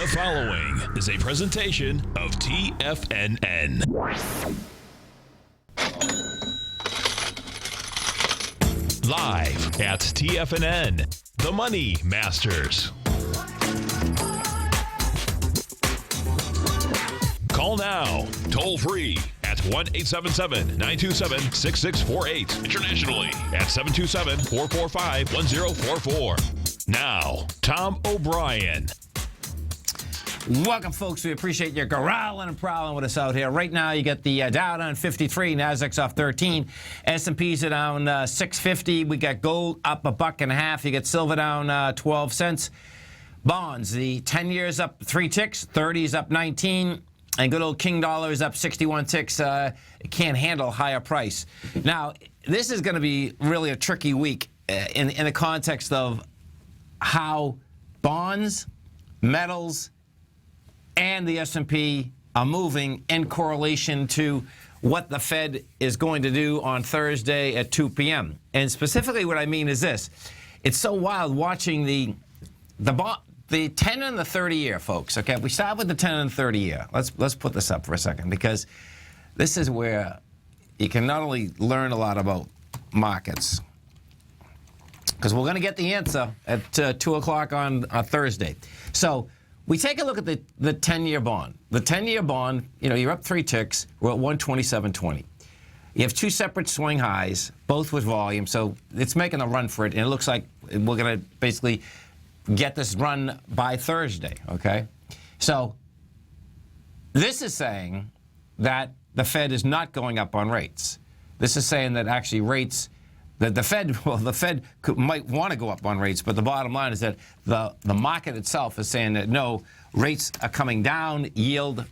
The following is a presentation of TFNN. Live at TFNN, The Money Masters. Call now, toll free at 1-877-927-6648. Internationally at 727-445-1044. Now, Tom O'Brien. Welcome, folks. We appreciate your growling and prowling with us out here. Right now, you get the Dow down 53, Nasdaq's off 13, S&P's are down 650. We got gold up $1.50. You get silver down 12 cents. Bonds, the 10 years up 3 ticks, 30's up 19, and good old King Dollar is up 61 ticks. It can't handle a higher price. Now, this is going to be really a tricky week in the context of how bonds, metals, and the S&P are moving in correlation to what the Fed is going to do on Thursday at 2 p.m. And specifically what I mean is this. It's so wild watching the 10 and the 30 year, folks. Okay, we start with the 10 and 30 year. Let's put this up for a second, because this is where you can not only learn a lot about markets, because we're going to get the answer at 2 o'clock on Thursday. So we take a look at the 10-year bond. The 10-year bond, you're up 3 ticks. We're at 127.20. You have 2 separate swing highs, both with volume, so it's making a run for it, and it looks like we're going to basically get this run by Thursday, okay? So this is saying that the Fed is not going up on rates. This is saying that actually rates, that the Fed might want to go up on rates, but the bottom line is that the market itself is saying that no, rates are coming down, yield,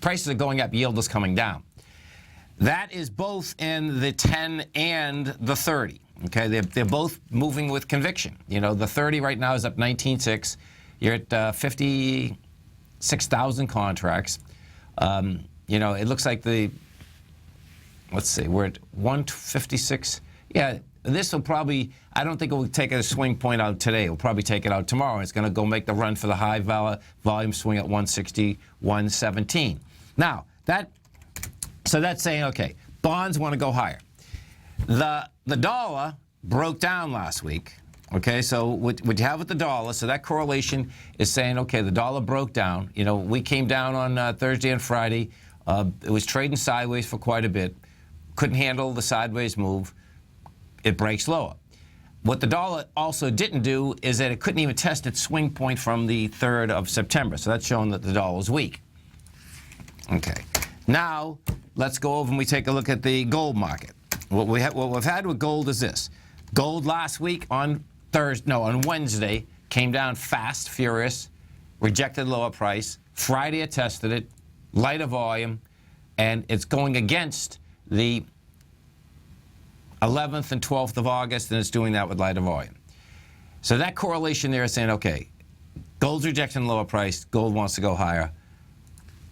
prices are going up, yield is coming down. That is both in the 10 and the 30. Okay, they're both moving with conviction. The 30 right now is up 19.6. You're at 56,000 contracts. It looks like let's see, we're at 156. Yeah, this will probably, I don't think it will take a swing point out today. It'll probably take it out tomorrow. It's going to go make the run for the high volume swing at 160, 117. Now, so that's saying, okay, bonds want to go higher. The dollar broke down last week. Okay, so what you have with the dollar, so that correlation is saying, okay, the dollar broke down. We came down on Thursday and Friday. It was trading sideways for quite a bit. Couldn't handle the sideways move. It breaks lower. What the dollar also didn't do is that it couldn't even test its swing point from the 3rd of September. So that's showing that the dollar is weak. Okay. Now, let's go over and we take a look at the gold market. What we've had with gold is this. Gold last week on Wednesday came down fast, furious, rejected lower price. Friday it tested it, lighter volume, and it's going against the 11th and 12th of August, and it's doing that with lighter volume. So that correlation there is saying, okay, gold's rejecting lower price, gold wants to go higher.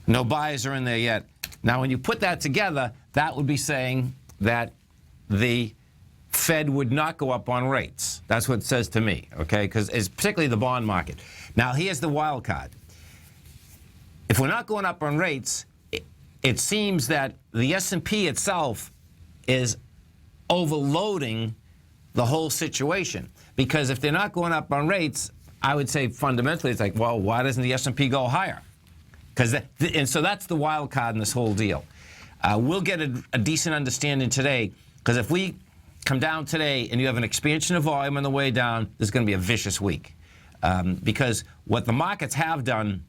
No buyers are in there yet. Now, when you put that together, that would be saying that the Fed would not go up on rates. That's what it says to me, okay? Because it's particularly the bond market. Now, here's the wild card. If we're not going up on rates, it seems that the S&P itself is overloading the whole situation. Because if they're not going up on rates, I would say fundamentally it's like, well, why doesn't the S&P go higher? And so that's the wild card in this whole deal. We'll get a decent understanding today, because if we come down today and you have an expansion of volume on the way down, there's going to be a vicious week. Because what the markets have done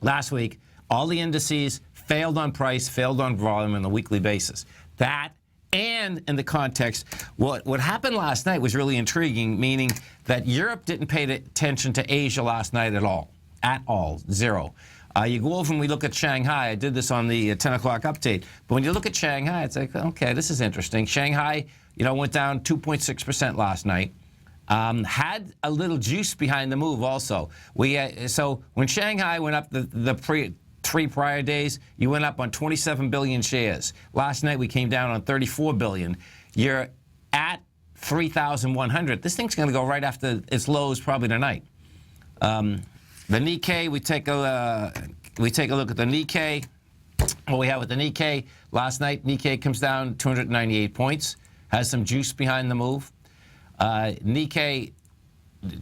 last week, all the indices failed on price, failed on volume on a weekly basis. That, and in the context, what happened last night was really intriguing, meaning that Europe didn't pay attention to Asia last night at all. At all. Zero. You go over and we look at Shanghai. I did this on the 10 o'clock update. But when you look at Shanghai, it's like, okay, this is interesting. Shanghai, went down 2.6% last night. Had a little juice behind the move also. So when Shanghai went up the 3 prior days, you went up on 27 billion shares. Last night we came down on 34 billion. You're at 3,100. This thing's going to go right after its lows probably tonight. The Nikkei, we take a look at the Nikkei. What we have with the Nikkei last night, Nikkei comes down 298 points, has some juice behind the move. Nikkei,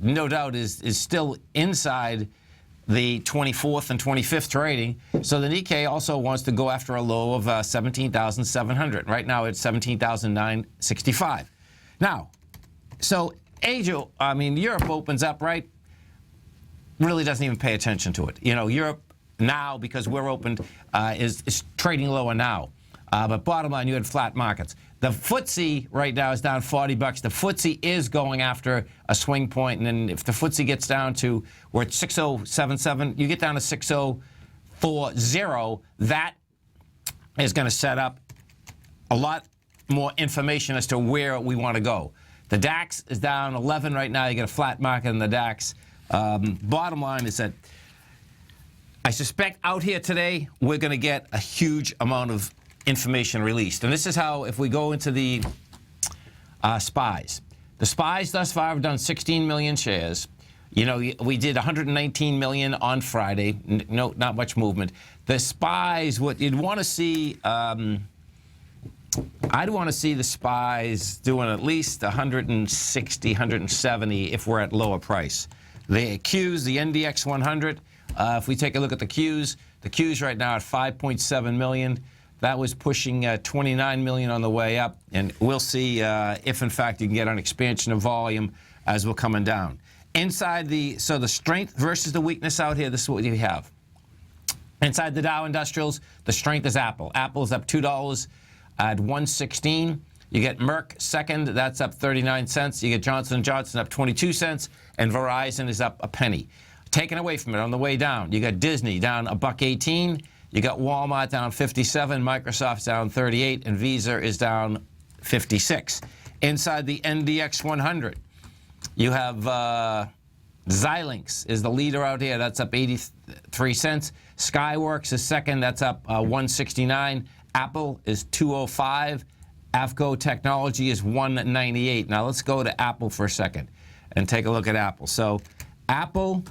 no doubt, is still inside the 24th and 25th trading. So the Nikkei also wants to go after a low of 17,700. Right now it's 17,965. Now, so Asia, Europe opens up, right? Really doesn't even pay attention to it. You know, Europe now, because we're opened, is trading lower now. But bottom line, you had flat markets. The FTSE right now is down 40 bucks. The FTSE is going after a swing point, and then if the FTSE gets down to, we're at 6077, you get down to 6040, that is going to set up a lot more information as to where we want to go. The DAX is down 11 right now. You get a flat market in the DAX. Bottom line is that I suspect out here today we're going to get a huge amount of information released. And this is how, if we go into the SPYs. The SPYs thus far have done 16 million shares. You know, we did 119 million on Friday. No, not much movement. The SPYs, what you'd want to see, I'd want to see the SPYs doing at least 160, 170 if we're at lower price. The Qs, the NDX 100, if we take a look at the Qs right now at 5.7 million. That was pushing 29 million on the way up, and we'll see if, in fact, you can get an expansion of volume as we're coming down. Inside the strength versus the weakness out here, this is what you have. Inside the Dow Industrials, the strength is Apple. Apple's up $2 at 116. You get Merck second, that's up 39 cents. You get Johnson & Johnson up 22 cents, and Verizon is up a penny. Taken away from it on the way down, you got Disney down $1.18. You got Walmart down 57, Microsoft's down 38, and Visa is down 56. Inside the NDX 100, you have Xilinx is the leader out here. That's up 83 cents. Skyworks is second. That's up 169. Apple is 205. AFCO Technology is 198. Now let's go to Apple for a second and take a look at Apple. So Apple,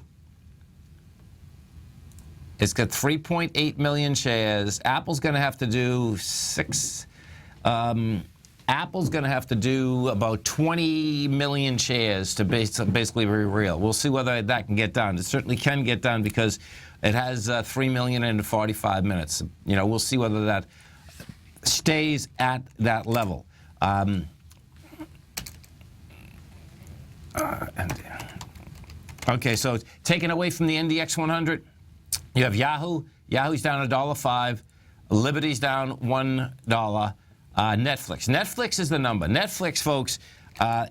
it's got 3.8 million shares. Apple's going to have to do Apple's going to have to do about 20 million shares to basically be real. We'll see whether that can get done. It certainly can get done because it has 3 million in 45 minutes. You know, we'll see whether that stays at that level. Okay, so taken away from the NDX 100, you have Yahoo. Yahoo's down $1.05. Liberty's down $1. Netflix. Netflix is the number. Netflix, folks,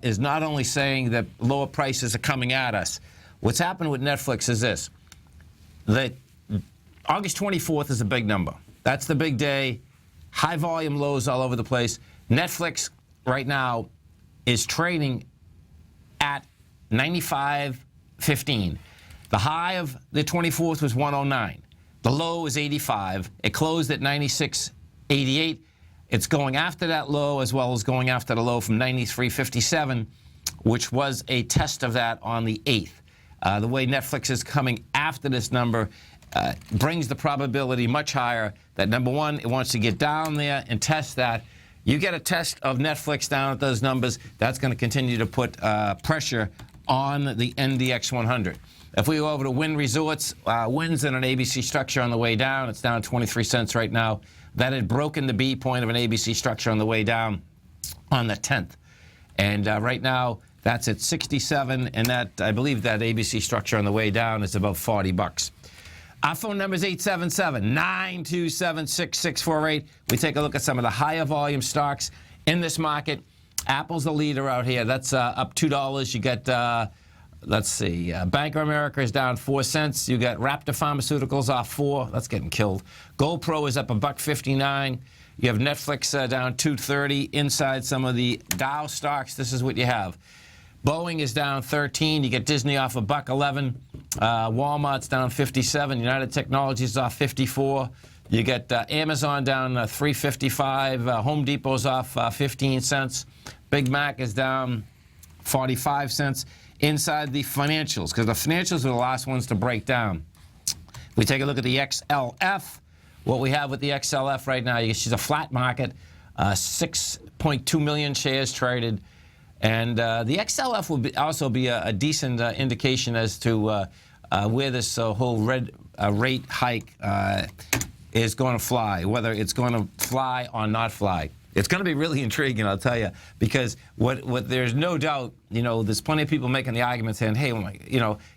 is not only saying that lower prices are coming at us. What's happened with Netflix is this. That August 24th is a big number. That's the big day. High volume lows all over the place. Netflix right now is trading at 95.15. The high of the 24th was 109. The low is 85. It closed at 96.88. It's going after that low as well as going after the low from 93.57, which was a test of that on the 8th. The way Netflix is coming after this number brings the probability much higher that, number one, it wants to get down there and test that. You get a test of Netflix down at those numbers, that's going to continue to put pressure on the NDX 100. If we go over to Wynn Resorts, Wynn's in an ABC structure on the way down. It's down 23 cents right now. That had broken the B point of an ABC structure on the way down on the 10th. And right now, that's at 67, and that, I believe that ABC structure on the way down is about 40 bucks. Our phone number is 877-927-6648. We take a look at some of the higher volume stocks in this market. Apple's the leader out here. That's up $2. You get, let's see, Bank of America is down 4 cents. You got Raptor Pharmaceuticals off 4. That's getting killed. GoPro is up $1.59. You have Netflix down $2.30. Inside some of the Dow stocks, this is what you have. Boeing is down 13. You get Disney off $1.11. Walmart's down 57. United Technologies off 54. You get Amazon down 3.55. Home Depot's off 15 cents. Big Mac is down 45 cents. inside the financials, because the financials are the last ones to break down. If we take a look at the XLF, what we have with the XLF right now, you see a flat market, 6.2 million shares traded. And the XLF will also be a decent indication as to where this whole rate hike is going to fly, whether it's going to fly or not fly. It's going to be really intriguing, I'll tell you, because what there's no doubt, there's plenty of people making the argument saying, hey,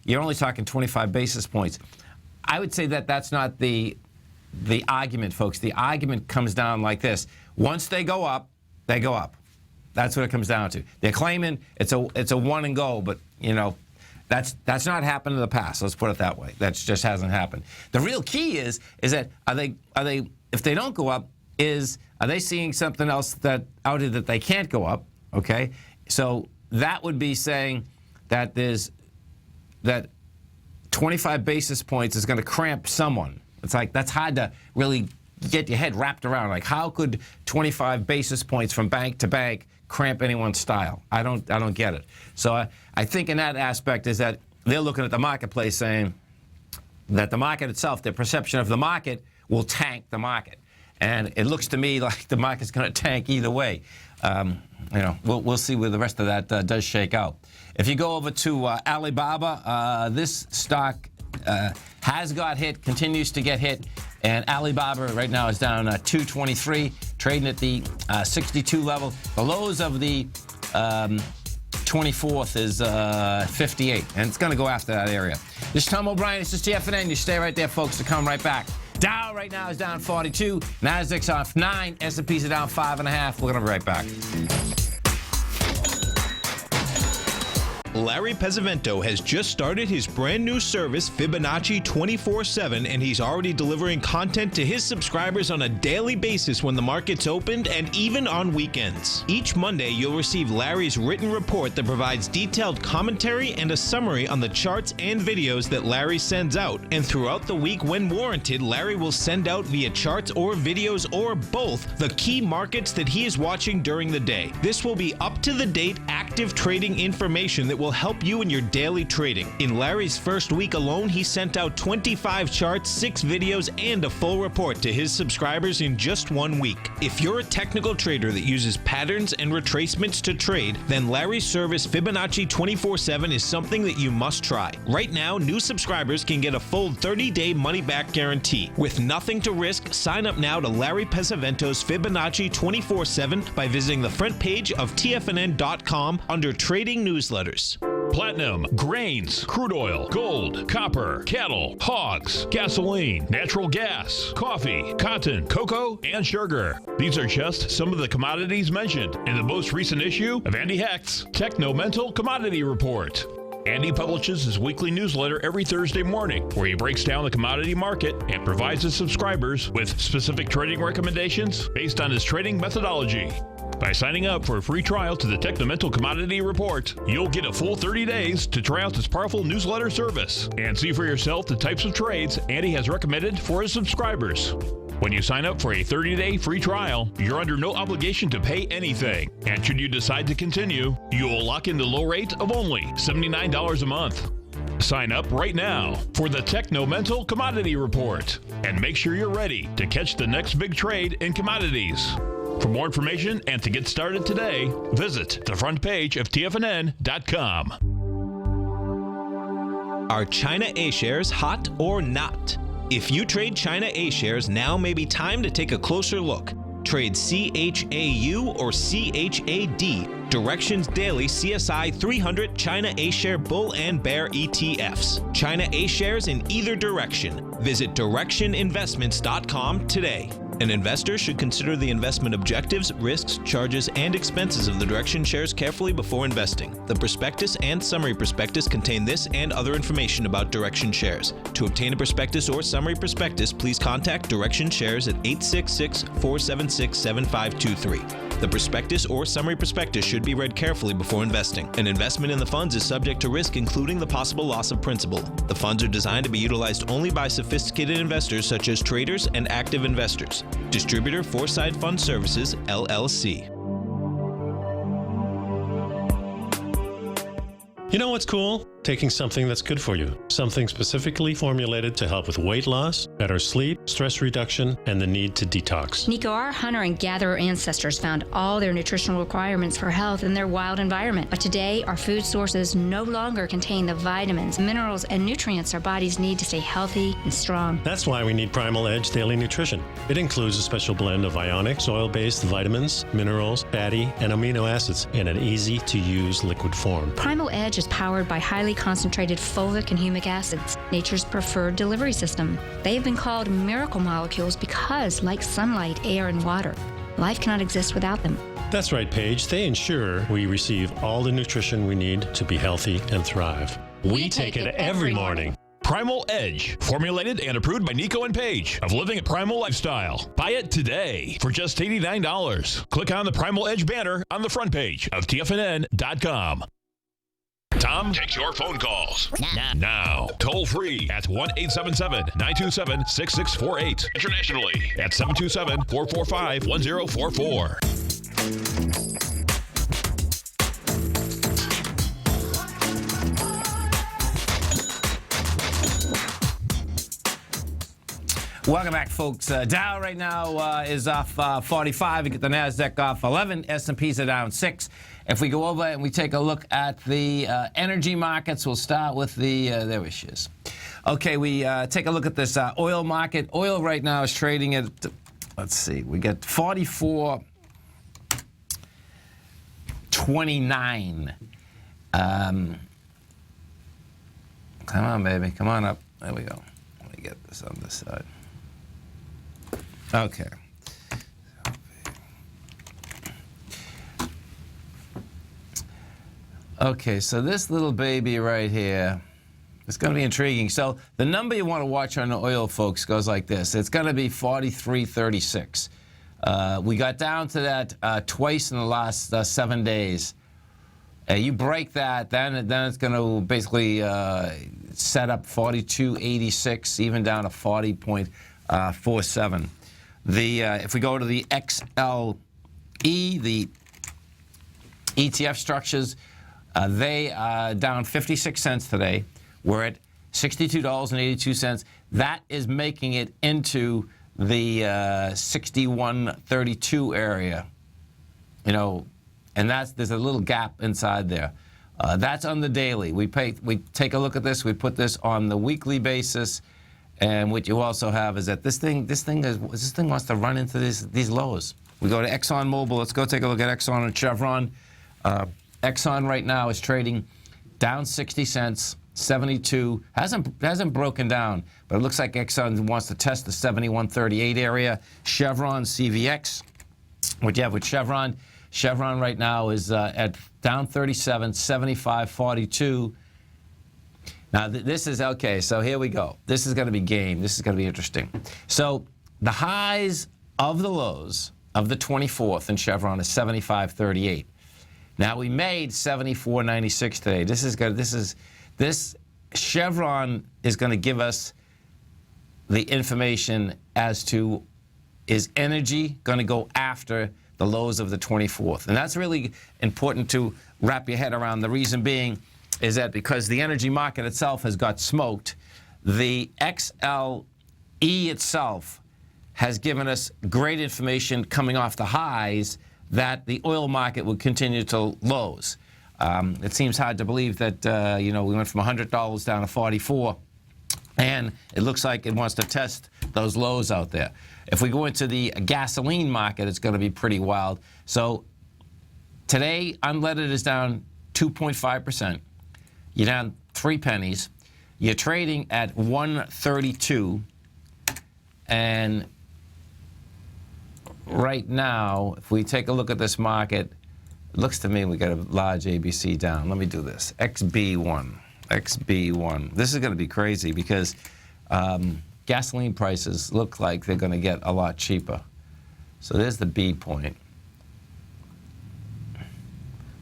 you're only talking 25 basis points. I would say that that's not the argument, folks. The argument comes down like this. Once they go up, they go up. That's what it comes down to. They're claiming it's a one and go, but that's not happened in the past. Let's put it that way. That just hasn't happened. The real key is that are they if they don't go up, are they seeing something else that out here that they can't go up? Okay, so that would be saying that that 25 basis points is going to cramp someone. It's like that's hard to really get your head wrapped around. Like, how could 25 basis points from bank to bank cramp anyone's style? I don't get it. So I think in that aspect is that they're looking at the marketplace saying that the market itself, their perception of the market, will tank the market. And it looks to me like the market's going to tank either way. We'll see where the rest of that does shake out. If you go over to Alibaba, this stock has got hit, continues to get hit, and Alibaba right now is down 223, trading at the 62 level. The lows of the 24th is 58, and it's going to go after that area. This is Tom O'Brien. This is TFNN. You stay right there, folks. To come right back. Dow right now is down 42. Nasdaq's off 9. S&P's are down 5.5. We're going to be right back. Larry Pesavento has just started his brand new service, Fibonacci 24/7, and he's already delivering content to his subscribers on a daily basis when the market's opened and even on weekends. Each Monday, you'll receive Larry's written report that provides detailed commentary and a summary on the charts and videos that Larry sends out. And throughout the week, when warranted, Larry will send out via charts or videos or both the key markets that he is watching during the day. This will be up-to-the-date, active trading information that will help you in your daily trading. In Larry's first week alone, he sent out 25 charts, 6 videos, and a full report to his subscribers in just 1 week. If you're a technical trader that uses patterns and retracements to trade, then Larry's service Fibonacci 24/7 is something that you must try. Right now, new subscribers can get a full 30-day money-back guarantee. With nothing to risk, sign up now to Larry Pesavento's Fibonacci 24/7 by visiting the front page of TFNN.com under Trading Newsletters. Platinum, grains, crude oil, gold, copper, cattle, hogs, gasoline, natural gas, coffee, cotton, cocoa, and sugar. These are just some of the commodities mentioned in the most recent issue of Andy Hecht's Techno-Mental Commodity Report. Andy publishes his weekly newsletter every Thursday morning, where he breaks down the commodity market and provides his subscribers with specific trading recommendations based on his trading methodology. By signing up for a free trial to the Techno-Mental Commodity Report, you'll get a full 30 days to try out this powerful newsletter service and see for yourself the types of trades Andy has recommended for his subscribers. When you sign up for a 30-day free trial, you're under no obligation to pay anything. And should you decide to continue, you will lock in the low rate of only $79 a month. Sign up right now for the Techno-Mental Commodity Report and make sure you're ready to catch the next big trade in commodities. For more information and to get started today, visit the front page of TFNN.com. Are China A-shares hot or not? If you trade China A-shares, now may be time to take a closer look. Trade CHAU or CHAD, Directions Daily CSI 300 China A-share Bull and Bear ETFs. China A-shares in either direction. Visit directioninvestments.com today. An investor should consider the investment objectives, risks, charges, and expenses of the Direction shares carefully before investing. The prospectus and summary prospectus contain this and other information about Direction shares. To obtain a prospectus or summary prospectus, please contact Direction shares at 866-476-7523. The prospectus or summary prospectus should be read carefully before investing. An investment in the funds is subject to risk, including the possible loss of principal. The funds are designed to be utilized only by sophisticated investors such as traders and active investors. Distributor Foresight Fund Services, LLC. You know what's cool? Taking something that's good for you. Something specifically formulated to help with weight loss, better sleep, stress reduction, and the need to detox. Nico, our hunter and gatherer ancestors found all their nutritional requirements for health in their wild environment. But today, our food sources no longer contain the vitamins, minerals, and nutrients our bodies need to stay healthy and strong. That's why we need Primal Edge Daily Nutrition. It includes a special blend of ionic, soil-based vitamins, minerals, fatty, and amino acids in an easy-to-use liquid form. Primal Edge is powered by highly concentrated fulvic and humic acids, nature's preferred delivery system. They have been called miracle molecules because, like sunlight, air, and water, life cannot exist without them. That's right, Paige. They ensure we receive all the nutrition we need to be healthy and thrive. We take it every morning. Primal Edge, formulated and approved by Nico and Paige of Living a Primal Lifestyle. Buy it today for just $89. Click on the Primal Edge banner on the front page of TFNN.com. Tom takes your phone calls now. Toll free at 1-877-927-6648. Internationally at 727-445-1044. Welcome back, folks. Dow right now is off 45. We get the NASDAQ off 11. S&Ps are down 6. If we go over and we take a look at the energy markets, we'll start with the, there she is. Okay, we take a look at this oil market. Oil right now is trading at, let's see, we get 44.29. Come on, baby, come on up. There we go. Let me get this on this side. Okay. Okay, so this little baby right here, it's going to be intriguing. So the number you want to watch on the oil, folks, goes like this. It's going to be 43.36. We got down to that twice in the last 7 days. You break that, then it's going to basically set up 42.86, even down to 40.47. If we go to the XLE, the ETF structures, they are down 56 cents today. We're at $62.82. That is making it into the 61.32 area. You know, and there's a little gap inside there. That's on the daily. We take a look at this. We put this on the weekly basis, and what you also have is that this thing wants to run into these lows. We go to ExxonMobil. Let's go take a look at Exxon and Chevron. Exxon right now is trading down 60 cents, 72. Hasn't broken down, but it looks like Exxon wants to test the 71.38 area. Chevron, CVX. What you have with Chevron? Chevron right now is at down 37, 75.42. Now this is okay. So here we go. This is going to be game. This is going to be interesting. So the highs of the lows of the 24th in Chevron is 75.38. Now we made 74.96 today. This is good. This Chevron is going to give us the information as to, is energy going to go after the lows of the 24th? And that's really important to wrap your head around. The reason being is that because the energy market itself has got smoked, the XLE itself has given us great information coming off the highs that the oil market will continue to lows. It seems hard to believe that, we went from $100 down to 44, and it looks like it wants to test those lows out there. If we go into the gasoline market, it's going to be pretty wild. So today, unleaded is down 2.5%. You're down 3 pennies. You're trading at 132, and right now, if we take a look at this market, it looks to me we got a large ABC down. Let me do this. XB1. This is going to be crazy because gasoline prices look like they're going to get a lot cheaper. So there's the B point.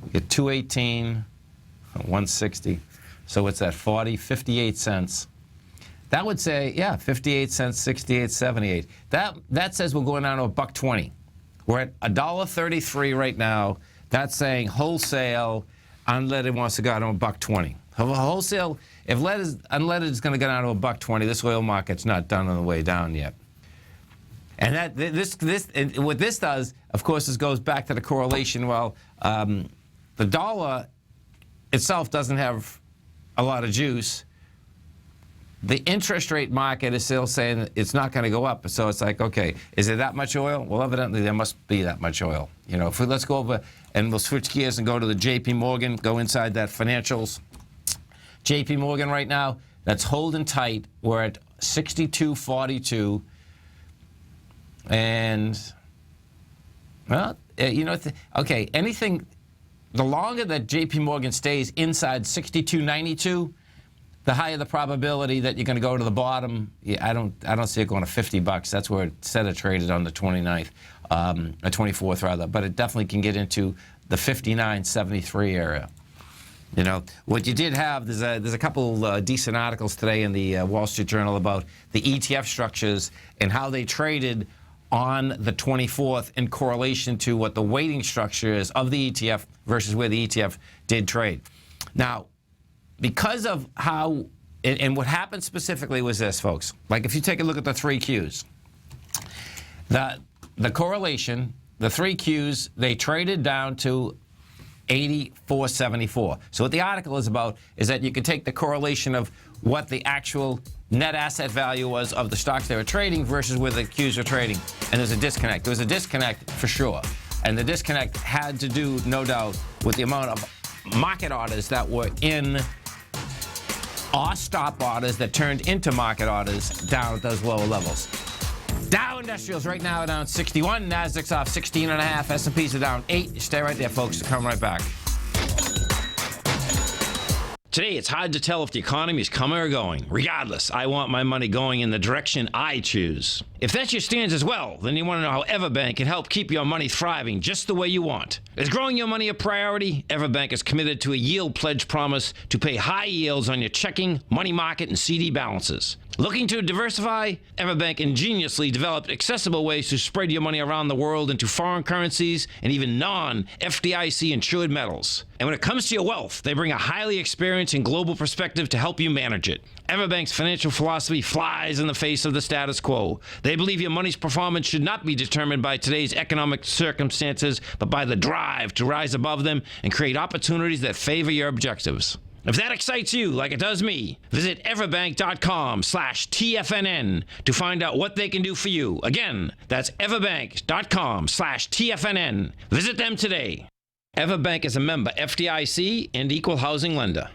We get 218, 160. So it's at 58 cents. That would say, yeah, 58 cents, 68.78. That says we're going down to $1.20. We're at $1.33 right now. That's saying wholesale unleaded wants to go down to $1.20. Wholesale, if unleaded is going to go down to $1.20, this oil market's not done on the way down yet. And what this does, of course, is goes back to the correlation. Well, the dollar itself doesn't have a lot of juice. The interest rate market is still saying it's not going to go up. So it's like, okay, is there that much oil? Well, evidently there must be that much oil. You know, let's go over and we'll switch gears and go to the JP Morgan, go inside that financials. JP Morgan right now, that's holding tight. We're at 62.42. And, well, you know, okay, anything, the longer that JP Morgan stays inside 62.92, the higher the probability that you're going to go to the bottom. Yeah, I don't see it going to $50. That's where it said it traded on the 29th, or 24th rather. But it definitely can get into the 59.73 area. You know, what you did have, there's a couple decent articles today in the Wall Street Journal about the ETF structures and how they traded on the 24th in correlation to what the weighting structure is of the ETF versus where the ETF did trade. Now, because of how, and what happened specifically was this, folks. Like if you take a look at the 3 Qs, the correlation, the 3 Qs, they traded down to 84.74. So what the article is about is that you can take the correlation of what the actual net asset value was of the stocks they were trading versus where the Qs were trading. And there's a disconnect. There was a disconnect for sure. And the disconnect had to do, no doubt, with the amount of market orders that were in or stop orders that turned into market orders down at those lower levels. Dow Industrials right now are down 61. Nasdaq's off 16.5. S&Ps are down 8. Stay right there, folks. Come right back. Today, it's hard to tell if the economy is coming or going. Regardless, I want my money going in the direction I choose. If that's your stance as well, then you want to know how Everbank can help keep your money thriving just the way you want. Is growing your money a priority? Everbank is committed to a yield pledge promise to pay high yields on your checking, money market, and CD balances. Looking to diversify? Everbank ingeniously developed accessible ways to spread your money around the world into foreign currencies and even non-FDIC insured metals. And when it comes to your wealth, they bring a highly experienced and global perspective to help you manage it. Everbank's financial philosophy flies in the face of the status quo. They believe your money's performance should not be determined by today's economic circumstances, but by the drive to rise above them and create opportunities that favor your objectives. If that excites you like it does me, visit everbank.com/TFNN to find out what they can do for you. Again, that's everbank.com/TFNN. Visit them today. Everbank is a member FDIC and equal housing lender.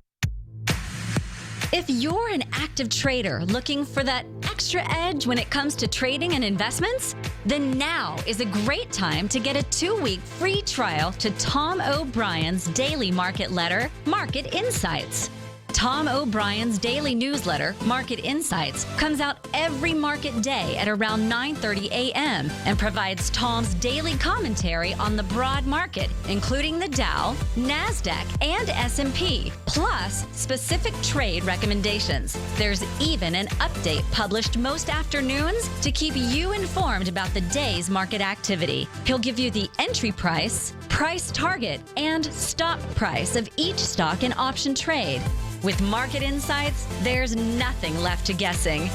If you're an active trader looking for that extra edge when it comes to trading and investments, then now is a great time to get a 2-week free trial to Tom O'Brien's daily market letter, Market Insights. Tom O'Brien's daily newsletter, Market Insights, comes out every market day at around 9:30 a.m. and provides Tom's daily commentary on the broad market, including the Dow, NASDAQ, and S&P, plus specific trade recommendations. There's even an update published most afternoons to keep you informed about the day's market activity. He'll give you the entry price, price target, and stop price of each stock and option trade. With Market Insights, there's nothing left to guessing.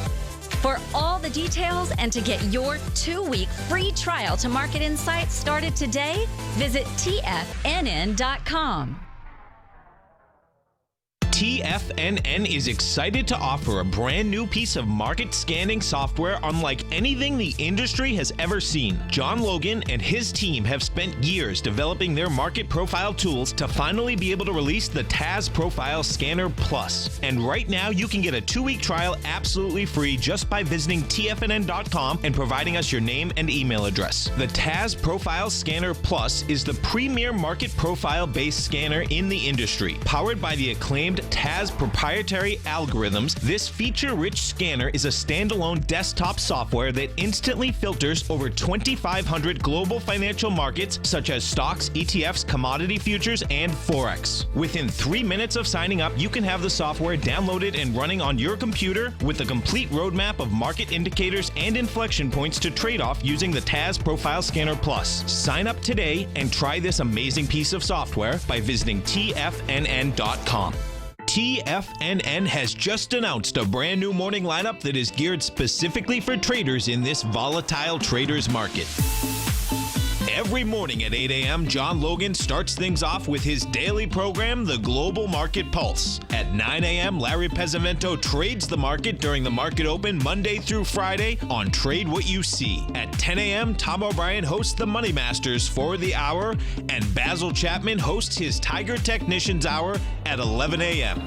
For all the details and to get your 2-week free trial to Market Insights started today, visit TFNN.com. TFNN is excited to offer a brand new piece of market scanning software unlike anything the industry has ever seen. John Logan and his team have spent years developing their market profile tools to finally be able to release the TAS Profile Scanner Plus. And right now, you can get a 2-week trial absolutely free just by visiting TFNN.com and providing us your name and email address. The TAS Profile Scanner Plus is the premier market profile-based scanner in the industry, powered by the acclaimed TAS proprietary algorithms, this feature-rich scanner is a standalone desktop software that instantly filters over 2,500 global financial markets such as stocks, ETFs, commodity futures, and Forex. Within 3 minutes of signing up, you can have the software downloaded and running on your computer with a complete roadmap of market indicators and inflection points to trade off using the TAS Profile Scanner Plus. Sign up today and try this amazing piece of software by visiting TFNN.com. TFNN has just announced a brand new morning lineup that is geared specifically for traders in this volatile traders market. Every morning at 8 a.m., John Logan starts things off with his daily program, The Global Market Pulse. At 9 a.m., Larry Pesavento trades the market during the market open Monday through Friday on Trade What You See. At 10 a.m., Tom O'Brien hosts the Money Masters for the hour, and Basil Chapman hosts his Tiger Technicians Hour at 11 a.m.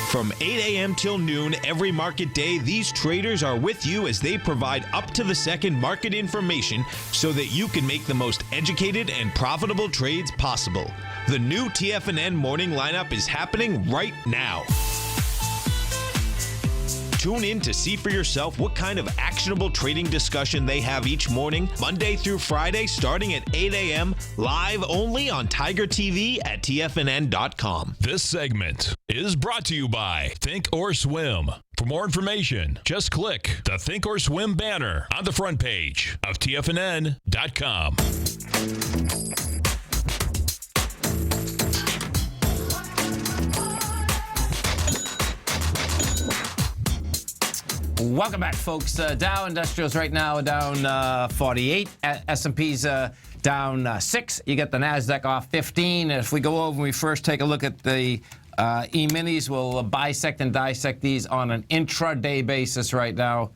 From 8 a.m. till noon every market day, these traders are with you as they provide up-to-the-second market information so that you can make the most educated and profitable trades possible. The new TFNN morning lineup is happening right now. Tune in to see for yourself what kind of actionable trading discussion they have each morning, Monday through Friday, starting at 8 a.m., live only on Tiger TV at TFNN.com. This segment is brought to you by Think or Swim. For more information, just click the Think or Swim banner on the front page of TFNN.com. Welcome back, folks. Dow Industrials right now down 48. S&P's down 6. You get the NASDAQ off 15. And if we go over and we first take a look at the E-minis, we'll bisect and dissect these on an intraday basis right now.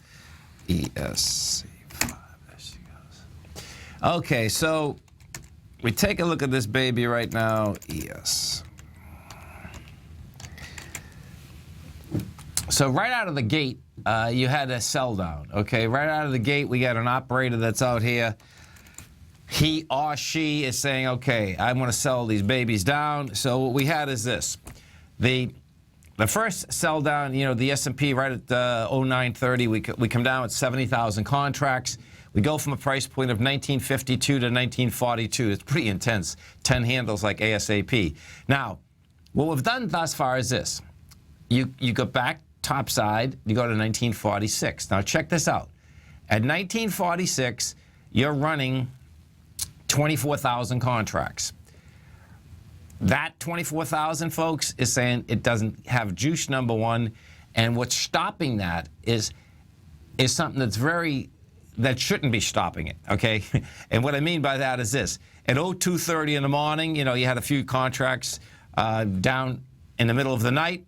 ESC5. There she goes. Okay, so we take a look at this baby right now. ES. So right out of the gate, you had a sell down, okay? Right out of the gate, we got an operator that's out here. He or she is saying, okay, I want to sell these babies down. So what we had is this. The first sell down, you know, the S&P right at 0930, we come down at 70,000 contracts. We go from a price point of 1952 to 1942. It's pretty intense. 10 handles like ASAP. Now, what we've done thus far is this. You go back top side, you go to 1946. Now check this out. At 1946, you're running 24,000 contracts. That 24,000, folks, is saying it doesn't have juice, number one, and what's stopping that is something that shouldn't be stopping it, okay? And what I mean by that is this. At 02:30 in the morning, you know, you had a few contracts down in the middle of the night.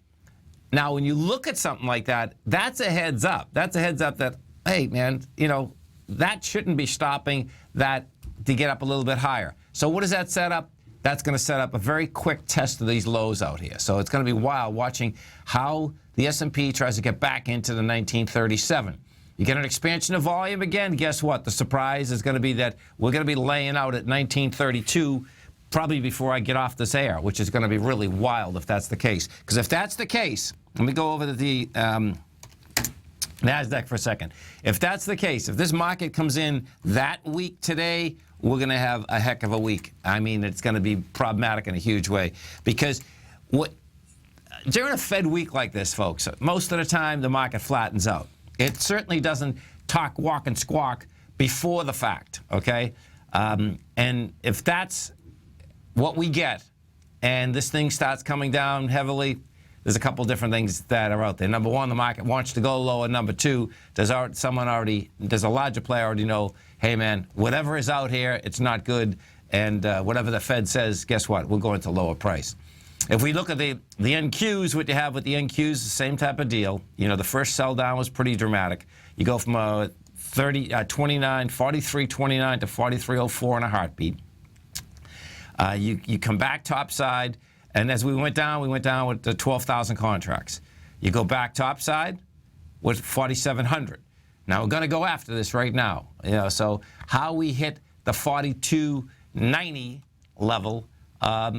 Now, when you look at something like that, that's a heads up. That's a heads up that, hey, man, you know, that shouldn't be stopping that to get up a little bit higher. So what does that set up? That's going to set up a very quick test of these lows out here. So it's going to be wild watching how the S&P tries to get back into the 1937. You get an expansion of volume again, guess what? The surprise is going to be that we're going to be laying out at 1932 probably before I get off this air, which is going to be really wild if that's the case. Because if that's the case, let me go over to the NASDAQ for a second. If that's the case, if this market comes in that week today, we're going to have a heck of a week. I mean, it's going to be problematic in a huge way. Because during a Fed week like this, folks, most of the time the market flattens out. It certainly doesn't talk, walk, and squawk before the fact, okay? And if that's what we get and this thing starts coming down heavily, there's a couple different things that are out there. Number one, the market wants to go lower. Number two, does a larger player already know, hey, man, whatever is out here, it's not good, and whatever the Fed says, guess what? We'll go into lower price. If we look at the NQs, what you have with the NQs, the same type of deal. You know, the first sell down was pretty dramatic. You go from 43.29 to 43.04 in a heartbeat. You come back topside, and as we went down with the 12,000 contracts. You go back topside with 4,700. Now we're going to go after this right now. You know, so how we hit the 42.90 level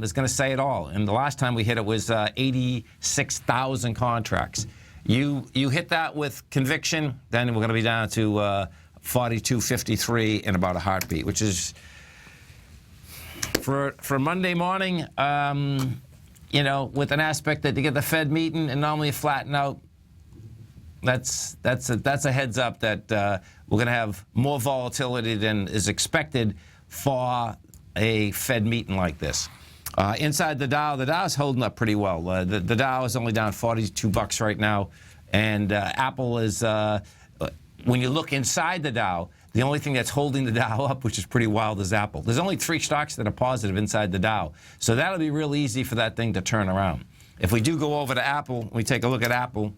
is going to say it all. And the last time we hit it was 86,000 contracts. You hit that with conviction, then we're going to be down to 42.53 in about a heartbeat, which is for Monday morning. With an aspect that you get the Fed meeting and normally flatten out. That's a heads up that we're going to have more volatility than is expected for a Fed meeting like this. Inside the Dow's holding up pretty well. The Dow is only down $42 right now, and Apple is. When you look inside the Dow, the only thing that's holding the Dow up, which is pretty wild, is Apple. There's only 3 stocks that are positive inside the Dow, so that'll be real easy for that thing to turn around. If we do go over to Apple, we take a look at Apple.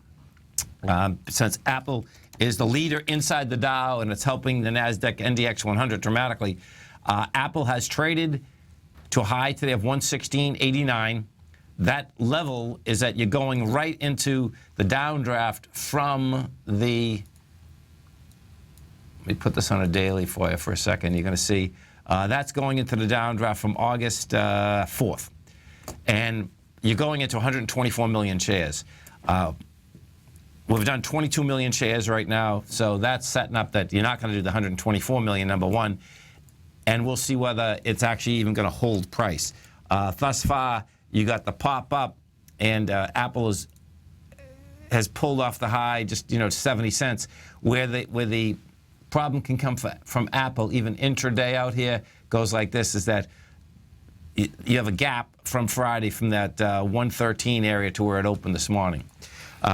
Since Apple is the leader inside the Dow and it's helping the NASDAQ NDX 100 dramatically, Apple has traded to a high today of 116.89. That level is that you're going right into the downdraft from the... Let me put this on a daily for you for a second. You're going to see that's going into the downdraft from August 4th. And you're going into 124 million shares. We've done 22 million shares right now, so that's setting up that you're not going to do the 124 million, number one, and we'll see whether it's actually even going to hold price. Thus far, you got the pop up, and Apple has pulled off the high, just 70 cents. Where the problem can come from Apple, even intraday out here, goes like this: is that you have a gap from Friday from that 113 area to where it opened this morning.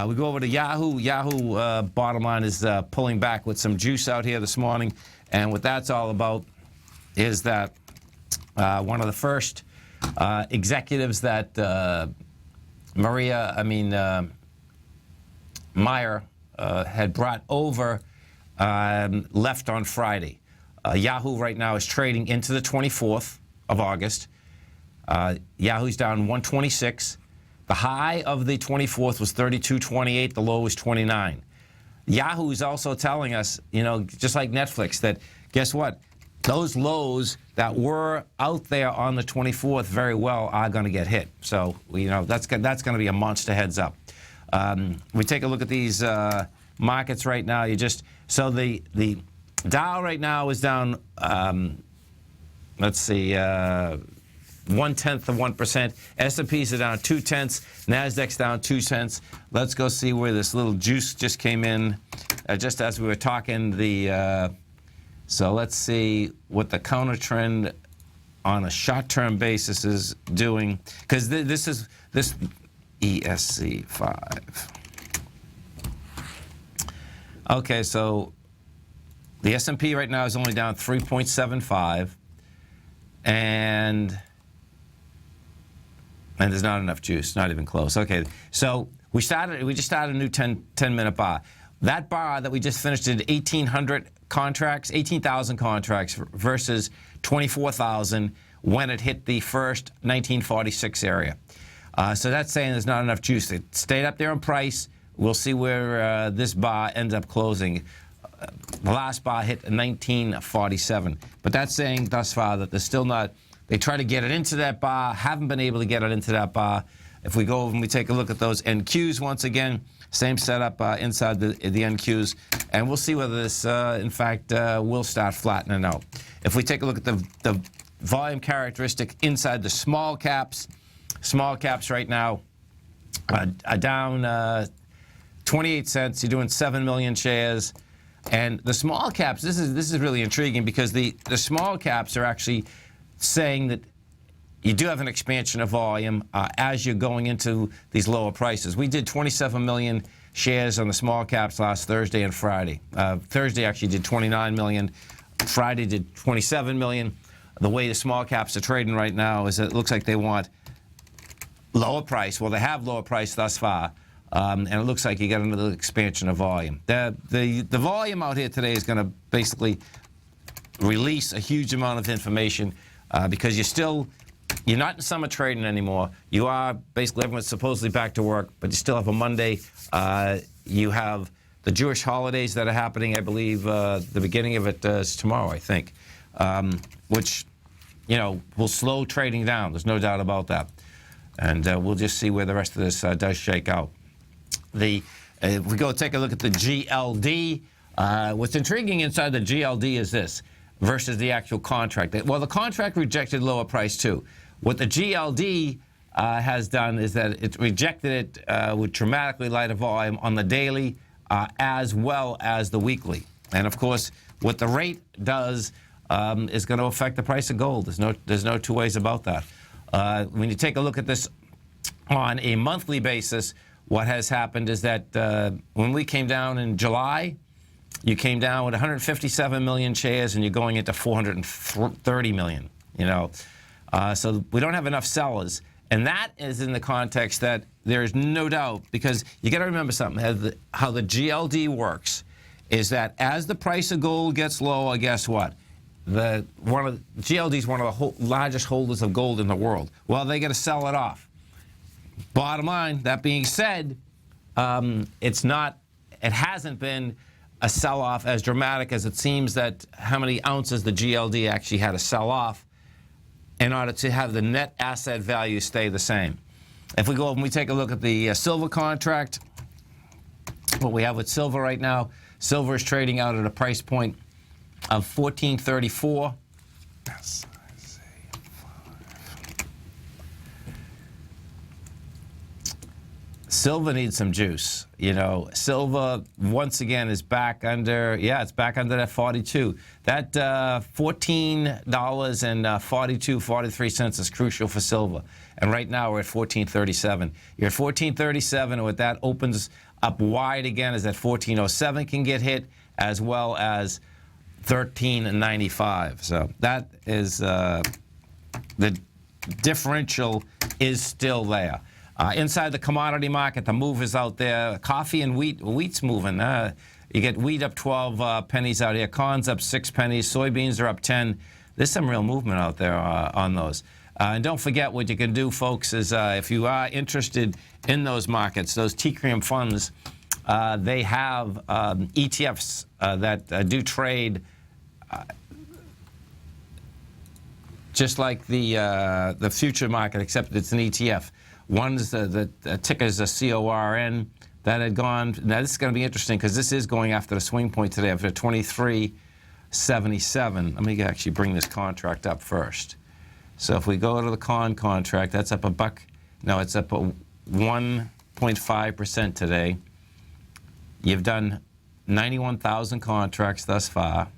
We go over to Yahoo. Yahoo, bottom line, is pulling back with some juice out here this morning. And what that's all about is that one of the first executives that Meyer had brought over left on Friday. Yahoo right now is trading into the 24th of August. Yahoo's down 126. The high of the 24th was 32.28. The low was 29. Yahoo is also telling us, just like Netflix, that guess what? Those lows that were out there on the 24th very well are going to get hit. So, that's going to be a monster heads up. We take a look at these markets right now. So the Dow right now is down, let's see, 0.1%. S&Ps are down 0.2. NASDAQ's down 2 cents. Let's go see where this little juice just came in just as we were talking. So let's see what the counter trend on a short-term basis is doing, because this ESC 5. Okay, so the S&P right now is only down 3.75, and there's not enough juice, not even close. Okay, so we just started a new 10-minute bar. That bar that we just finished did 18,000 contracts versus 24,000 when it hit the first 1946 area. So that's saying there's not enough juice. It stayed up there in price. We'll see where this bar ends up closing. The last bar hit 1947. But that's saying thus far that there's still not... They try to get it into that bar, haven't been able to get it into that bar. If we go over and we take a look at those NQs once again, same setup inside the NQs, and we'll see whether this, in fact, will start flattening out. If we take a look at the volume characteristic inside the small caps right now are down 28 cents. You're doing 7 million shares. And the small caps, this is really intriguing, because the small caps are actually saying that you do have an expansion of volume as you're going into these lower prices. We did 27 million shares on the small caps last Thursday and Friday. Thursday actually did 29 million. Friday did 27 million. The way the small caps are trading right now is that it looks like they want lower price. Well, they have lower price thus far, and it looks like you got another expansion of volume. The volume out here today is going to basically release a huge amount of information because you're not in summer trading anymore. You are basically, everyone's supposedly back to work, but you still have a Monday. You have the Jewish holidays that are happening. I believe the beginning of it is tomorrow, I think, which will slow trading down. There's no doubt about that. And we'll just see where the rest of this does shake out. If we go take a look at the GLD, what's intriguing inside the GLD is this versus the actual contract. Well, the contract rejected lower price too. What the GLD has done is that it rejected it with dramatically lighter volume on the daily as well as the weekly. And of course, what the rate does is going to affect the price of gold. There's no two ways about that. When you take a look at this on a monthly basis, what has happened is that when we came down in July, you came down with 157 million shares, and you're going into 430 million. So we don't have enough sellers, and that is in the context that there is no doubt, because you got to remember something. How the GLD works is that as the price of gold gets lower, guess what? GLD is one of the largest holders of gold in the world. Well, they got to sell it off. Bottom line, that being said, it hasn't been a sell-off as dramatic as it seems that how many ounces the GLD actually had to sell off in order to have the net asset value stay the same. If we go and we take a look at the silver contract, what we have with silver right now, silver is trading out at a price point of $14.34. Silver needs some juice. Silver once again is back under. It's back under that 42. That $14.43 is crucial for silver. And right now we're at 14.37. You're at 14.37, and what that opens up wide again is that 14.07 can get hit, as well as 13.95. So that is the differential is still there. Inside the commodity market, the move is out there. Coffee and wheat. Wheat's moving. You get wheat up 12 pennies out here. Corn's up 6 pennies. Soybeans are up 10. There's some real movement out there on those. And don't forget, what you can do, folks, is if you are interested in those markets, those TCREAM funds, they have ETFs that do trade just like the future market, except it's an ETF. One's the ticker is a CORN. That had gone. Now this is going to be interesting because this is going after the swing point today after 23.77. Let me actually bring this contract up first. So if we go to the contract, that's up a buck. No, it's up a 1.5% today. You've done 91,000 contracts thus far.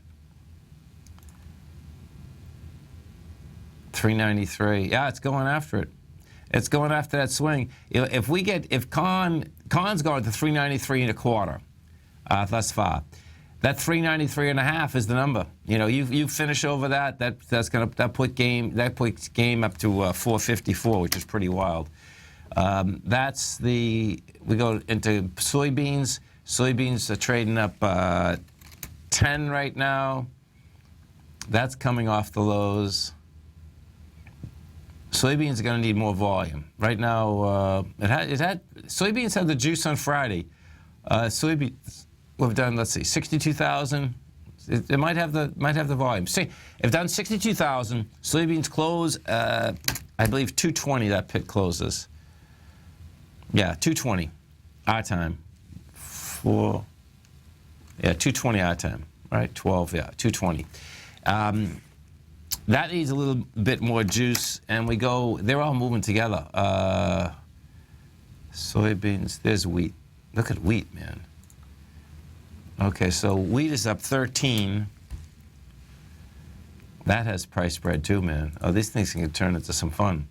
393. Yeah, it's going after it. It's going after that swing. If Con's going to 393.25 thus far, that 393.5 is the number. You finish over that. That puts game up to 454, which is pretty wild. We go into soybeans. Soybeans are trading up 10 right now. That's coming off the lows. Soybeans are going to need more volume. Right now, soybeans had the juice on Friday. Soybeans, we've done, let's see, 62,000. It might have the volume. See, if done 62,000, soybeans close, I believe 220 that pit closes. Yeah, 220 our time. 220 our time. Right, 12, 220. That needs a little bit more juice, and they're all moving together. Soybeans, there's wheat. Look at wheat, man. Okay, so wheat is up 13. That has price spread too, man. Oh, these things can turn into some fun.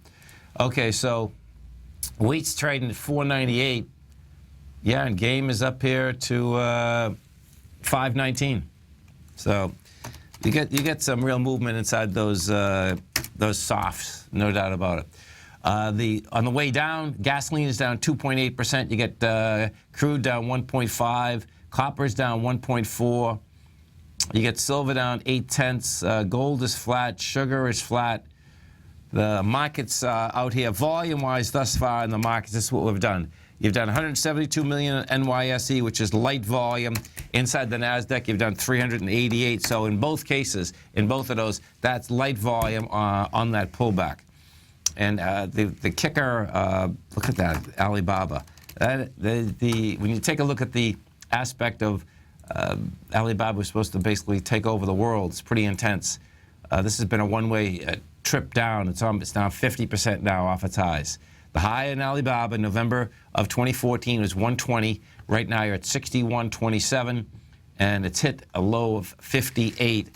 Okay, so wheat's trading at 498. Yeah, and game is up here to 519. So you get some real movement inside those softs, no doubt about it. On the way down, gasoline is down 2.8%. You get crude down 1.5, copper's down 1.4. You get silver down 0.8. Gold is flat, sugar is flat. The markets out here, volume-wise, thus far in the markets, this is what we've done. You've done 172 million in NYSE, which is light volume. Inside the NASDAQ, you've done 388. So in both cases, in both of those, that's light volume on that pullback. And the kicker, look at that, Alibaba. When you take a look at the aspect of Alibaba was supposed to basically take over the world, it's pretty intense. This has been a one-way trip down. It's down 50% now off its highs. The high in Alibaba in November of 2014 was 120. Right now you're at 61.27, and it's hit a low of 58.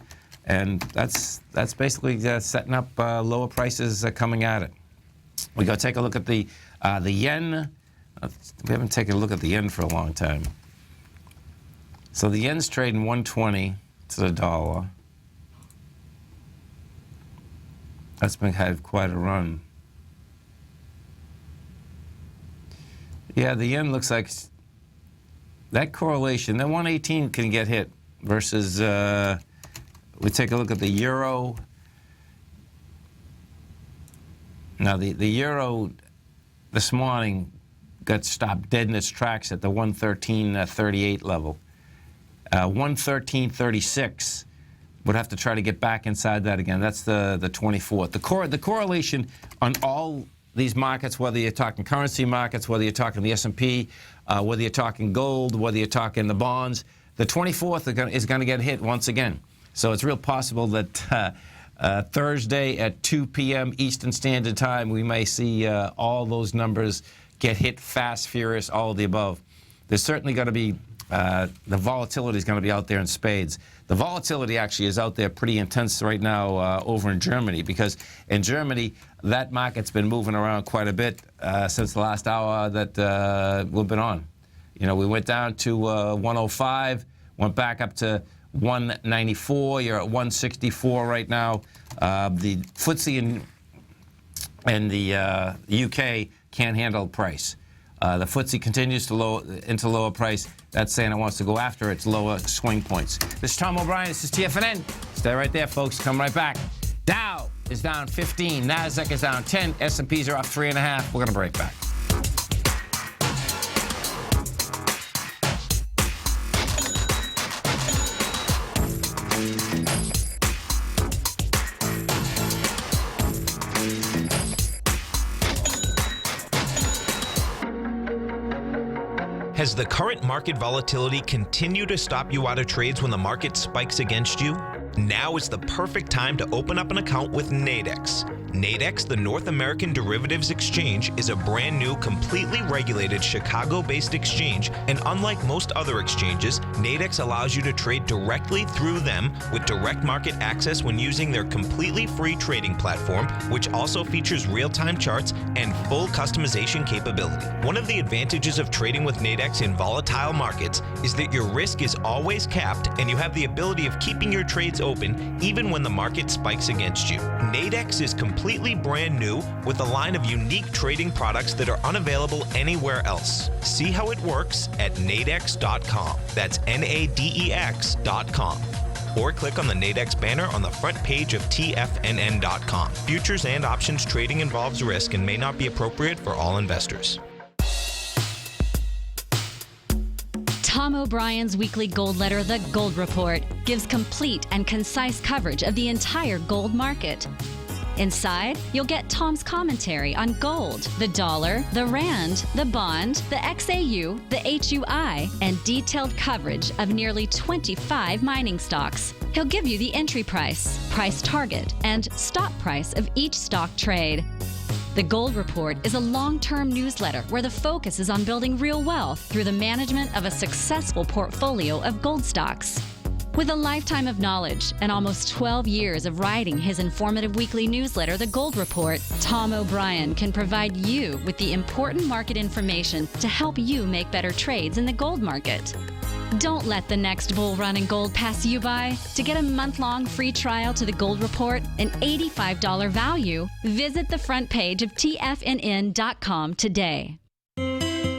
And that's basically setting up lower prices coming at it. We go take a look at the yen. We haven't taken a look at the yen for a long time. So the yen's trading 120 to the dollar. That's been had quite a run. Yeah, the yen looks like that correlation. That 118 can get hit versus. We take a look at the euro. Now the euro this morning got stopped dead in its tracks at the 113.38 level. 113.36 would have to try to get back inside that again. That's the 24th. The correlation on all these markets, whether you're talking currency markets, whether you're talking the S&P, whether you're talking gold, whether you're talking the bonds, the 24th is going to get hit once again. So it's real possible that Thursday at 2 p.m. Eastern Standard Time, we may see all those numbers get hit fast, furious, all of the above. There's certainly going to be, the volatility is going to be out there in spades. The volatility actually is out there pretty intense right now over in Germany, because in Germany, that market's been moving around quite a bit since the last hour that we've been on. You know, we went down to 105, went back up to 194. You're at 164 right now. The FTSE in the UK can't handle price. The FTSE continues to into lower price. That's saying it wants to go after its lower swing points. This is Tom O'Brien. This is TFNN. Stay right there, folks. Come right back. Dow is down 15. NASDAQ is down 10. S&Ps are up 3.5. We're going to break back. Has the current market volatility continued to stop you out of trades when the market spikes against you? Now is the perfect time to open up an account with Nadex. Nadex, the North American Derivatives Exchange, is a brand new, completely regulated Chicago-based exchange, and unlike most other exchanges, Nadex allows you to trade directly through them with direct market access when using their completely free trading platform, which also features real-time charts and full customization capability. One of the advantages of trading with Nadex in volatile markets is that your risk is always capped and you have the ability of keeping your trades open even when the market spikes against you. Nadex is completely brand new with a line of unique trading products that are unavailable anywhere else. See how it works at nadex.com. That's NADEX.com. Or click on the Nadex banner on the front page of TFNN.com. Futures and options trading involves risk and may not be appropriate for all investors. Tom O'Brien's weekly gold letter, The Gold Report, gives complete and concise coverage of the entire gold market. Inside, you'll get Tom's commentary on gold, the dollar, the rand, the bond, the XAU, the HUI, and detailed coverage of nearly 25 mining stocks. He'll give you the entry price, price target, and stop price of each stock trade. The Gold Report is a long-term newsletter where the focus is on building real wealth through the management of a successful portfolio of gold stocks. With a lifetime of knowledge and almost 12 years of writing his informative weekly newsletter, The Gold Report, Tom O'Brien can provide you with the important market information to help you make better trades in the gold market. Don't let the next bull run in gold pass you by. To get a month-long free trial to The Gold Report, an $85 value, visit the front page of TFNN.com today.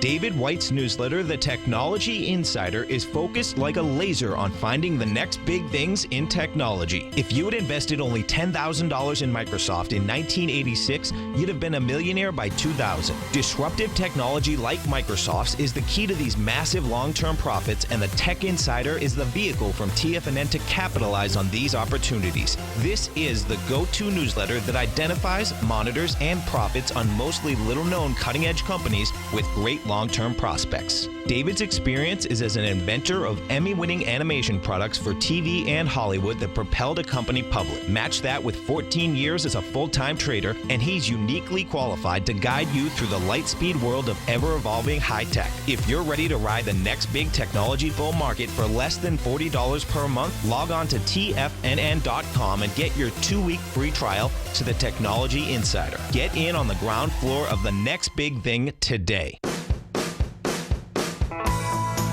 David White's newsletter, The Technology Insider, is focused like a laser on finding the next big things in technology. If you had invested only $10,000 in Microsoft in 1986, you'd have been a millionaire by 2000. Disruptive technology like Microsoft's is the key to these massive long-term profits, and the Tech Insider is the vehicle from TFNN to capitalize on these opportunities. This is the go-to newsletter that identifies, monitors, and profits on mostly little-known cutting-edge companies with great long-term prospects. David's experience is as an inventor of Emmy-winning animation products for TV and Hollywood that propelled a company public. Match that with 14 years as a full-time trader, and he's uniquely qualified to guide you through the light-speed world of ever-evolving high-tech. If you're ready to ride the next big technology bull market for less than $40 per month, log on to TFNN.com and get your 2-week free trial to the Technology Insider. Get in on the ground floor of the next big thing today.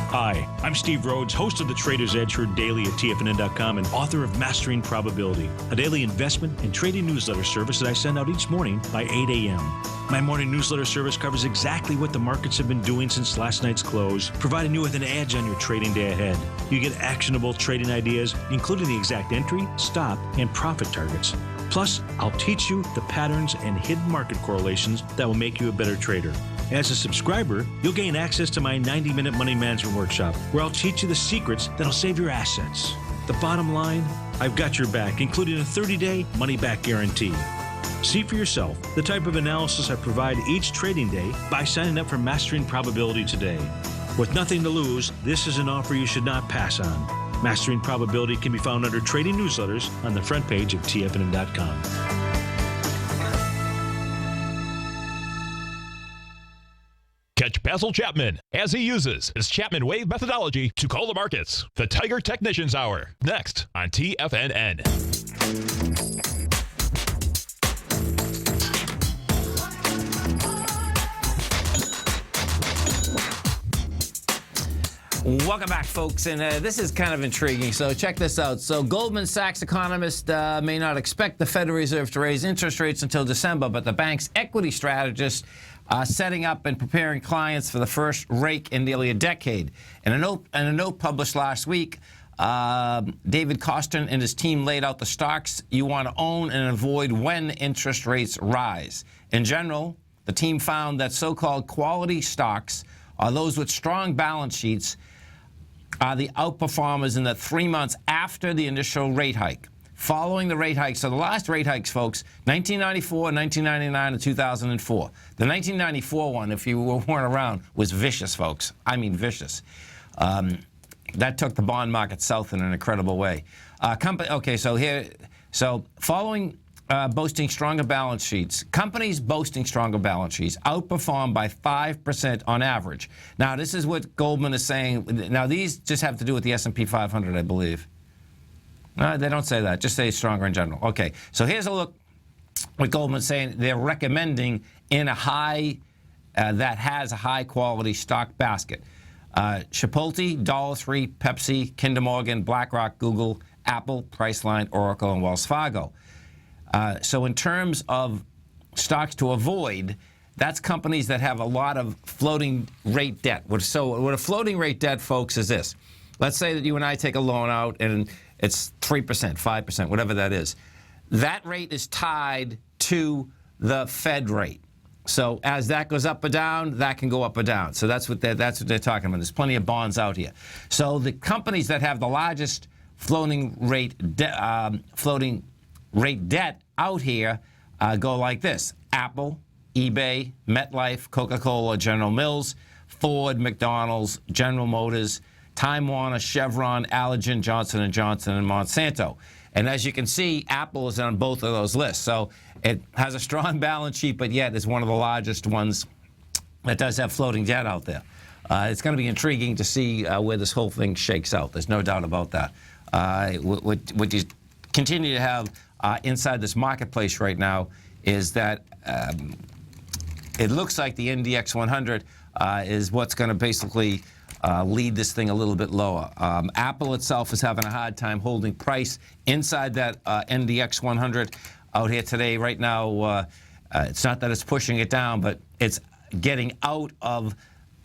Hi, I'm Steve Rhodes, host of the Trader's Edge, heard daily at TFNN.com and author of Mastering Probability, a daily investment and trading newsletter service that I send out each morning by 8 a.m. My morning newsletter service covers exactly what the markets have been doing since last night's close, providing you with an edge on your trading day ahead. You get actionable trading ideas, including the exact entry, stop, and profit targets. Plus, I'll teach you the patterns and hidden market correlations that will make you a better trader. As a subscriber, you'll gain access to my 90-minute money management workshop, where I'll teach you the secrets that'll save your assets. The bottom line, I've got your back, including a 30-day money-back guarantee. See for yourself the type of analysis I provide each trading day by signing up for Mastering Probability today. With nothing to lose, this is an offer you should not pass on. Mastering Probability can be found under Trading Newsletters on the front page of TFNN.com. Catch Basil Chapman as he uses his Chapman Wave methodology to call the markets. The Tiger Technicians Hour, next on TFNN. Welcome back, folks, and this is kind of intriguing, so check this out. So Goldman Sachs economist may not expect the Federal Reserve to raise interest rates until December, but the bank's equity strategists are setting up and preparing clients for the first rate in nearly a decade. In a note published last week, David Costin and his team laid out the stocks you want to own and avoid when interest rates rise. In general, the team found that so-called quality stocks are those with strong balance sheets are the outperformers in the 3 months after the initial rate hike. Following the rate hikes, so the last rate hikes, folks, 1994, 1999, and 2004. The 1994 one, if you weren't around, was vicious, folks. I mean vicious. That took the bond market south in an incredible way. Following boasting stronger balance sheets, companies boasting stronger balance sheets outperform by 5% on average. Now, this is what Goldman is saying. Now, these just have to do with the S&P 500, I believe. No, they don't say that. Just say stronger in general. Okay, so here's a look what Goldman's saying. They're recommending in a high that has a high-quality stock basket. Chipotle, Dollar Tree, Pepsi, Kinder Morgan, BlackRock, Google, Apple, Priceline, Oracle, and Wells Fargo. So in terms of stocks to avoid, that's companies that have a lot of floating rate debt. So what a floating rate debt, folks, is this. Let's say that you and I take a loan out and it's 3%, 5%, whatever that is. That rate is tied to the Fed rate. So as that goes up or down, that can go up or down. So that's what they're talking about. There's plenty of bonds out here. So the companies that have the largest floating rate debt out here go like this: Apple, eBay, MetLife, Coca-Cola, General Mills, Ford, McDonald's, General Motors, Time Warner, Chevron, Allergan, Johnson & Johnson, and Monsanto. And as you can see, Apple is on both of those lists. So it has a strong balance sheet, but yet is one of the largest ones that does have floating debt out there. It's going to be intriguing to see where this whole thing shakes out. There's no doubt about that. What you continue to have inside this marketplace right now is that it looks like the NDX 100 is what's going to basically lead this thing a little bit lower. Apple itself is having a hard time holding price inside that NDX 100 out here today. Right now, it's not that it's pushing it down, but it's getting out of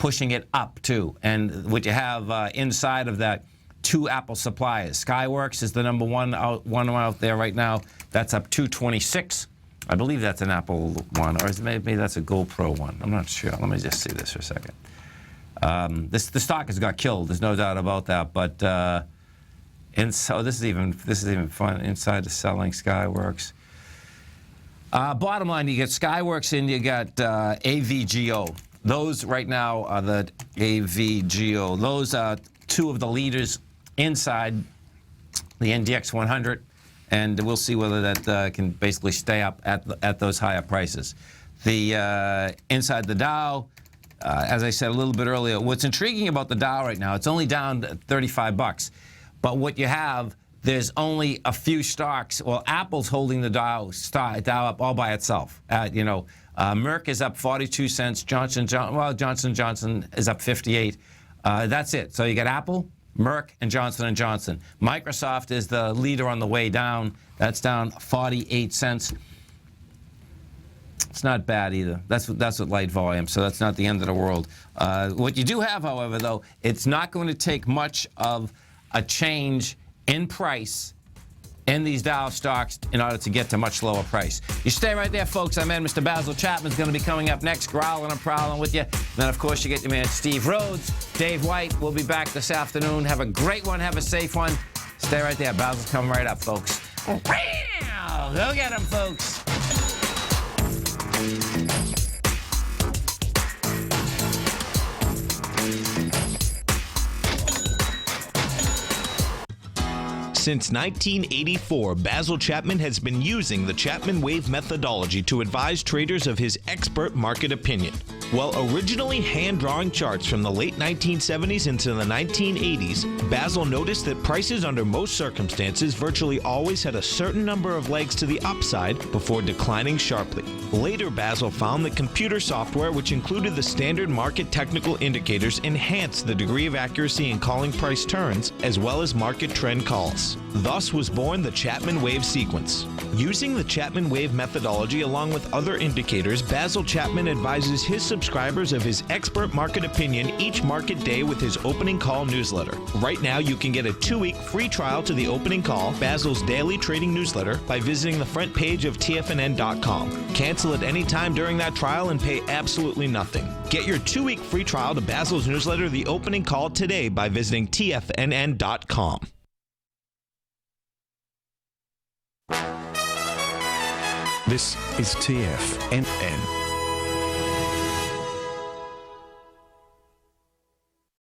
pushing it up too. And what you have inside of that, 2 Apple suppliers. Skyworks is the number one out there right now. That's up 226. I believe that's an Apple one, or maybe that's a GoPro one. I'm not sure. Let me just see this for a second. The stock has got killed. There's no doubt about that. But so this is even fun. Inside the selling Skyworks. Bottom line, you get Skyworks and you got AVGO. Those right now are the AVGO. Those are 2 of the leaders inside the NDX 100, and we'll see whether that can basically stay up at those higher prices. The inside the Dow, as I said a little bit earlier, what's intriguing about the Dow right now, it's only down $35, but what you have, there's only a few stocks. Well, Apple's holding the Dow up all by itself. Merck is up 42 cents. Johnson & Johnson is up 58. That's it. So you got Apple, Merck, and Johnson & Johnson. Microsoft is the leader on the way down. That's down 48 cents. It's not bad either. That's with light volume, so that's not the end of the world. What you do have, however, though, it's not going to take much of a change in price in these Dow stocks in order to get to much lower price. You stay right there, folks. Our man, Mr. Basil Chapman, is going to be coming up next, growling and prowling with you. And then, of course, you get your man, Steve Rhodes. Dave White will be back this afternoon. Have a great one. Have a safe one. Stay right there. Basil's coming right up, folks. Go get him, folks. Since 1984, Basil Chapman has been using the Chapman Wave methodology to advise traders of his expert market opinion. While originally hand-drawing charts from the late 1970s into the 1980s, Basil noticed that prices under most circumstances virtually always had a certain number of legs to the upside before declining sharply. Later, Basil found that computer software, which included the standard market technical indicators, enhanced the degree of accuracy in calling price turns, as well as market trend calls. Thus was born the Chapman Wave sequence. Using the Chapman Wave methodology along with other indicators, Basil Chapman advises his subscribers of his expert market opinion each market day with his opening call newsletter. Right now, you can get a 2-week free trial to the opening call, Basil's daily trading newsletter, by visiting the front page of TFNN.com. Cancel at any time during that trial and pay absolutely nothing. Get your 2-week free trial to Basil's newsletter, The Opening Call, today by visiting TFNN.com. This is TFNN.